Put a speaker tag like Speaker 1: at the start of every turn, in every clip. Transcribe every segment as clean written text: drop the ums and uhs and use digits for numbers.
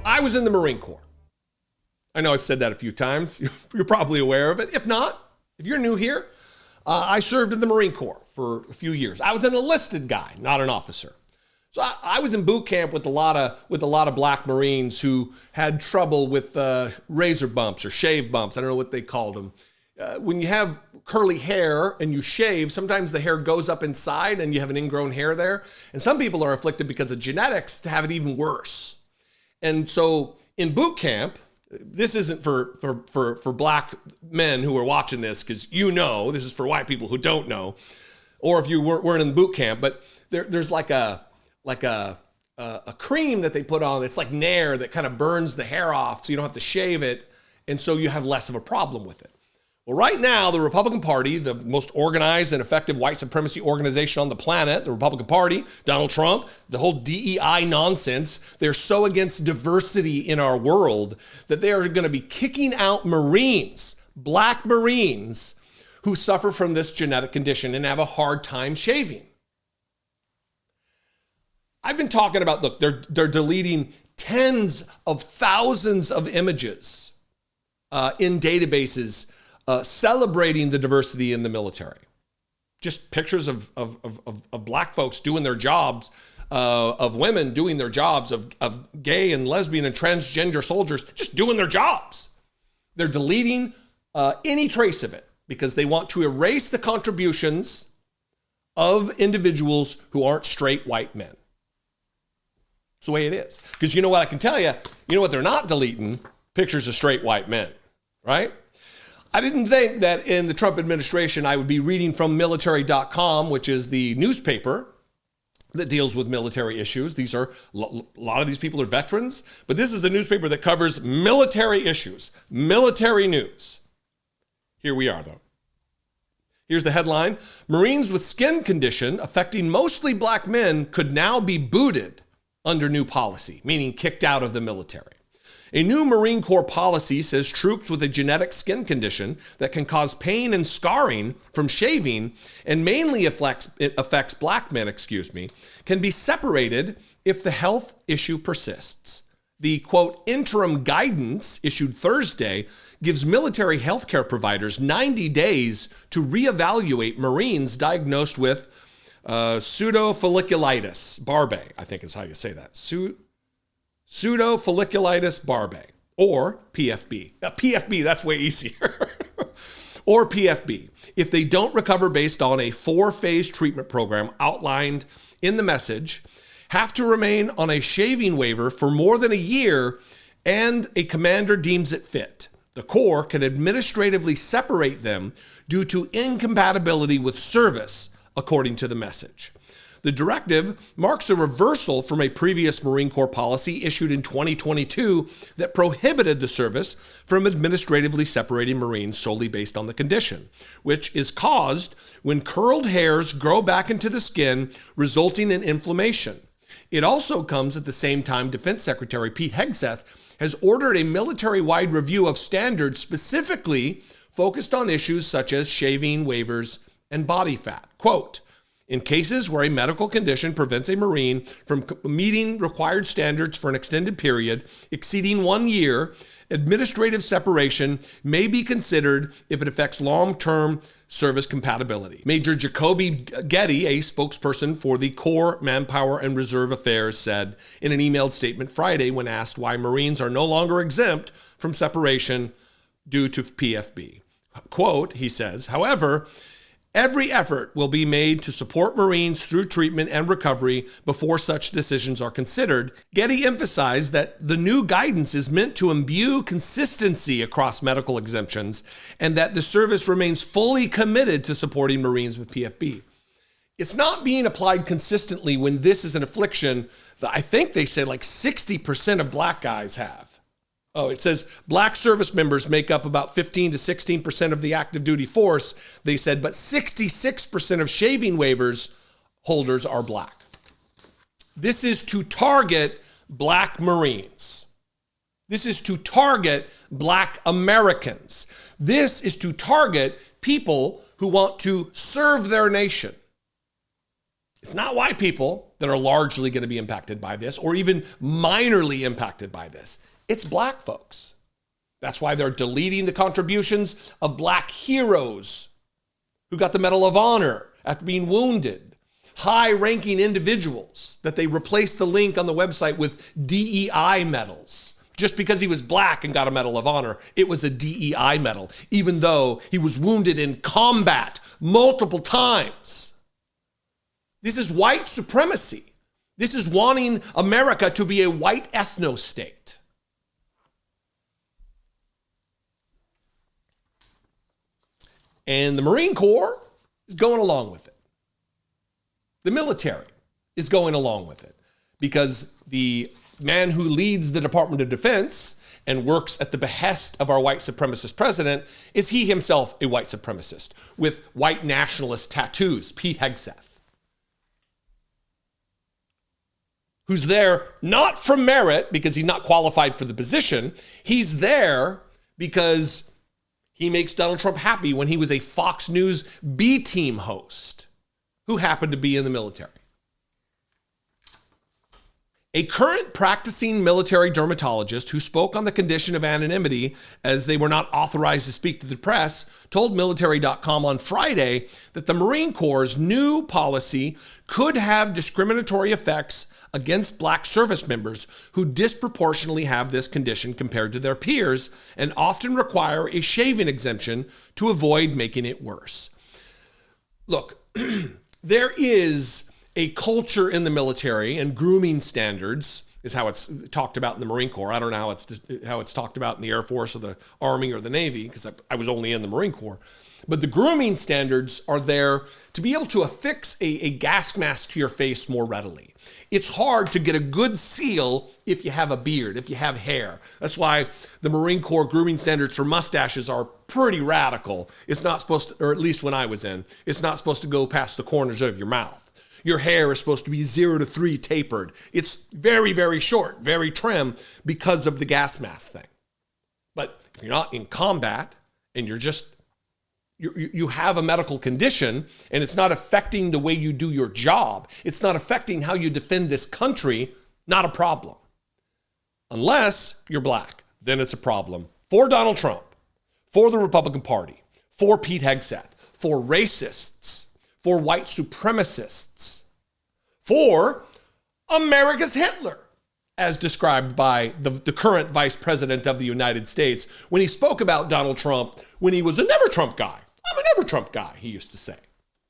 Speaker 1: I was in the Marine Corps. I know I've said that a few times. You're probably aware of it. If not, if you're new here, I served in the Marine Corps for a few years. I was an enlisted guy, not an officer. So I was in boot camp with a lot of black Marines who had trouble with razor bumps or shave bumps. I don't know what they called them. When you have curly hair and you shave, sometimes the hair goes up inside and you have an ingrown hair there. And some people are afflicted because of genetics to have it even worse. And so in boot camp, this isn't for black men who are watching this, because this is for white people who don't know, or if you weren't in boot camp, but there's like a cream that they put on. It's like Nair that kind of burns the hair off so you don't have to shave it, and so you have less of a problem with it. Well, right now, the Republican Party, the most organized and effective white supremacy organization on the planet, the Republican Party, Donald Trump, the whole DEI nonsense, they're so against diversity in our world that they are going to be kicking out Marines, black Marines, who suffer from this genetic condition and have a hard time shaving. I've been talking about, look, they're deleting tens of thousands of images in databases celebrating the diversity in the military. Just pictures of black folks doing their jobs, of women doing their jobs, of gay and lesbian and transgender soldiers just doing their jobs. They're deleting any trace of it because they want to erase the contributions of individuals who aren't straight white men. It's the way it is. Because you know what I can tell you? You know what they're not deleting? Pictures of straight white men, right? I didn't think that in the Trump administration I would be reading from military.com, which is the newspaper that deals with military issues. A lot of these people are veterans, but this is a newspaper that covers military issues, military news. Here we are, though. Here's the headline. Marines with skin condition affecting mostly black men could now be booted under new policy, meaning kicked out of the military. A new Marine Corps policy says troops with a genetic skin condition that can cause pain and scarring from shaving and mainly affects black men, can be separated if the health issue persists. The, quote, interim guidance issued Thursday gives military healthcare providers 90 days to reevaluate Marines diagnosed with pseudofolliculitis, barbae, I think is how you say that. Pseudofolliculitis barbae, or PFB. PFB, that's way easier. Or PFB. If they don't recover based on a 4-phase treatment program outlined in the message, have to remain on a shaving waiver for more than a year, and a commander deems it fit. The Corps can administratively separate them due to incompatibility with service, according to the message. The directive marks a reversal from a previous Marine Corps policy issued in 2022 that prohibited the service from administratively separating Marines solely based on the condition, which is caused when curled hairs grow back into the skin, resulting in inflammation. It also comes at the same time Defense Secretary Pete Hegseth has ordered a military-wide review of standards specifically focused on issues such as shaving waivers and body fat. Quote, in cases where a medical condition prevents a Marine from meeting required standards for an extended period exceeding 1 year, administrative separation may be considered if it affects long-term service compatibility. Major Jacoby Getty, a spokesperson for the Corps Manpower and Reserve Affairs, said in an emailed statement Friday when asked why Marines are no longer exempt from separation due to PFB. Quote, he says, however, every effort will be made to support Marines through treatment and recovery before such decisions are considered. Getty emphasized that the new guidance is meant to imbue consistency across medical exemptions and that the service remains fully committed to supporting Marines with PFB. It's not being applied consistently when this is an affliction that I think they say like 60% of black guys have. Oh, it says black service members make up about 15 to 16% of the active duty force, they said, but 66% of shaving waivers holders are black. This is to target black Marines. This is to target black Americans. This is to target people who want to serve their nation. It's not white people that are largely going to be impacted by this or even minorly impacted by this. It's black folks. That's why they're deleting the contributions of black heroes who got the Medal of Honor after being wounded. High-ranking individuals that they replaced the link on the website with DEI medals. Just because he was black and got a Medal of Honor, it was a DEI medal, even though he was wounded in combat multiple times. This is white supremacy. This is wanting America to be a white ethno-state. And the Marine Corps is going along with it. The military is going along with it because the man who leads the Department of Defense and works at the behest of our white supremacist president is he himself a white supremacist with white nationalist tattoos, Pete Hegseth, who's there not for merit because he's not qualified for the position. He's there because he makes Donald Trump happy when he was a Fox News B-team host who happened to be in the military. A current practicing military dermatologist who spoke on the condition of anonymity as they were not authorized to speak to the press told military.com on Friday that the Marine Corps' new policy could have discriminatory effects against black service members who disproportionately have this condition compared to their peers and often require a shaving exemption to avoid making it worse. Look, there is a culture in the military, and grooming standards is how it's talked about in the Marine Corps. I don't know how it's talked about in the Air Force or the Army or the Navy because I was only in the Marine Corps. But the grooming standards are there to be able to affix a gas mask to your face more readily. It's hard to get a good seal if you have a beard, if you have hair. That's why the Marine Corps grooming standards for mustaches are pretty radical. It's not supposed to, or at least when I was in, it's not supposed to go past the corners of your mouth. Your hair is supposed to be 0 to 3 tapered. It's very, very short, very trim because of the gas mask thing. But if you're not in combat and you have a medical condition and it's not affecting the way you do your job, it's not affecting how you defend this country, not a problem. Unless you're black, then it's a problem for Donald Trump, for the Republican Party, for Pete Hegseth, for racists, for white supremacists, for America's Hitler, as described by the current vice president of the United States when he spoke about Donald Trump when he was a never Trump guy. I'm a never Trump guy, he used to say.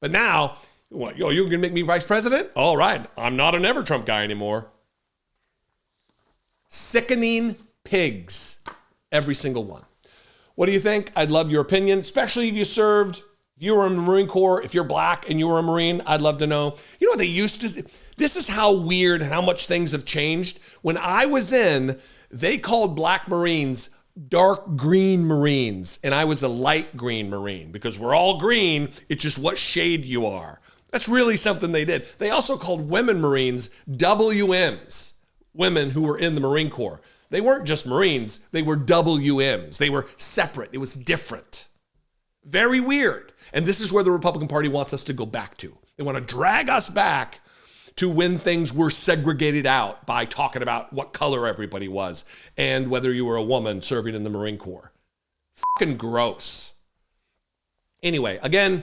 Speaker 1: But now, what, you're going to make me vice president? All right, I'm not a never Trump guy anymore. Sickening pigs, every single one. What do you think? I'd love your opinion, especially if you served. If you were in the Marine Corps, if you're black and you were a Marine, I'd love to know. You know what they used to do? This is how weird and how much things have changed. When I was in, they called black Marines dark green Marines, and I was a light green Marine because we're all green. It's just what shade you are. That's really something they did. They also called women Marines WMs, women who were in the Marine Corps. They weren't just Marines, they were WMs. They were separate. It was different. Very weird. And this is where the Republican Party wants us to go back to. They want to drag us back to when things were segregated out by talking about what color everybody was and whether you were a woman serving in the Marine Corps. Fucking gross. Anyway, again,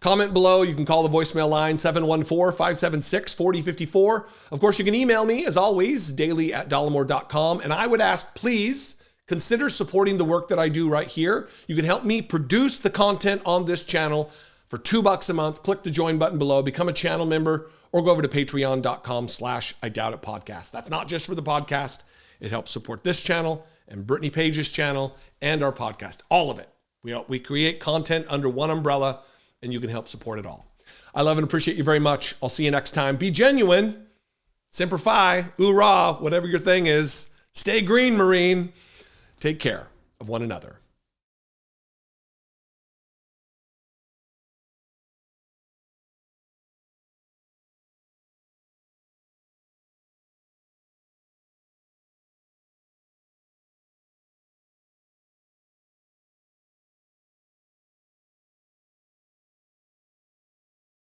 Speaker 1: comment below. You can call the voicemail line 714-576-4054. Of course, you can email me, as always, daily@dollemore.com. And I would ask, please, consider supporting the work that I do right here. You can help me produce the content on this channel for $2 a month. Click the join button below, become a channel member, or go over to patreon.com/IDoubtItPodcast. That's not just for the podcast. It helps support this channel and Brittany Page's channel and our podcast. All of it. We create content under one umbrella, and you can help support it all. I love and appreciate you very much. I'll see you next time. Be genuine. Semper Fi. Hoorah. Whatever your thing is. Stay green, Marine. Take care of one another.